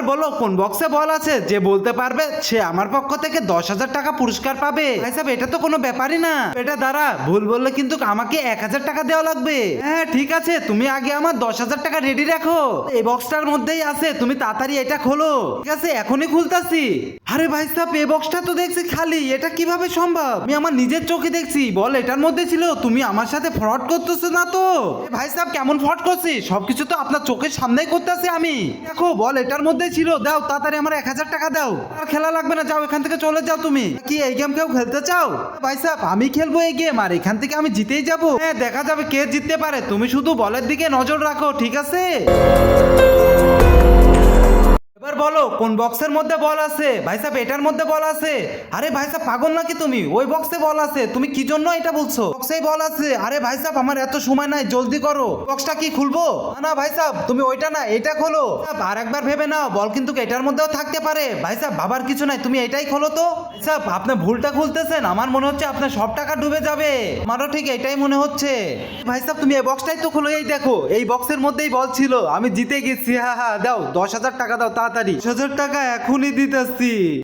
বলো কোন বক্সে বল আছে, যে বলতে পারবে সে আমার পক্ষ থেকে 10,000 টাকা পুরস্কার পাবে। ভাই সাহেব এটা তো কোনো ব্যাপারই না। এটা দাঁড়া, ভুল বললে কিন্তু আমাকে 1,000 টাকা দেওয়া লাগবে। হ্যাঁ ঠিক আছে, তুমি আগে আমার 10,000 টাকা রেডি রাখো। এই বক্সটার মধ্যেই আছে, তুমি তাড়াতাড়ি এটা খোলো। ঠিক আছে এখনই খুলতাছি। আরে ভাই সাহেব এই বক্সটা তো দেখছি খালি, এটা কিভাবে সম্ভব? আমি আমার নিজের চোখে দেখছি বল এটার মধ্যে ছিল। তুমি আমার সাথে ফ্রড করতেছো না তো? ভাই সাহেব কেমন ফ্রড করছি? সবকিছু তো আপনার চোখের সামনেই করতেছি আমি। দেখো বল এটার মধ্যে ছিল। দাও তাড়াতাড়ি আমার 1,000 টাকা দাও। আর খেলা লাগবে না, যাও এখান থেকে চলে যাও। তুমি কি এই গেম কেউ খেলতে চাও? ভাই সাহেব আমি খেলবো এই গেম, আর এখান থেকে আমি জিতেই যাবো। হ্যাঁ দেখা যাবে কে জিততে পারে। তুমি শুধু বলের দিকে নজর রাখো, ঠিক আছে? এবার বলো কোন বক্সের মধ্যে বল আছে? ভাই সাহেব এটার মধ্যে বল আছে। আরে ভাই সাহেব পাগল নাকি তুমি? ওই বক্সে বল আছে, তুমি কি জন্য এটা বলছো? বক্সেই বল আছে। আরে ভাই সাহেব আমার এত সময় নাই, জলদি করো। বক্সটা কি খুলবো? না না ভাই সাহেব তুমি ওইটা না, এটা খোলো। আর একবার ভেবে নাও, বল কিন্তু এটার মধ্যেও থাকতে পারে। ভাই সাহেব ভাবার কিছু নাই, তুমি এটাই খোলো তো। ভাই সাহেব আপনি ভুলটা খুলতেছেন, আমার মনে হচ্ছে আপনার সব টাকা ডুবে যাবে। আমারও ঠিক এটাই মনে হচ্ছে। ভাই সাহেব তুমি এই বক্সটাই তো খোলো। এই দেখো এই বক্সের মধ্যেই বল ছিল, আমি জিতে গেছি। হ্যাঁ হ্যাঁ দাও 10,000 টাকা দাও তাড়াতাড়ি। 10,000 টাকা এখনই দিতেছি।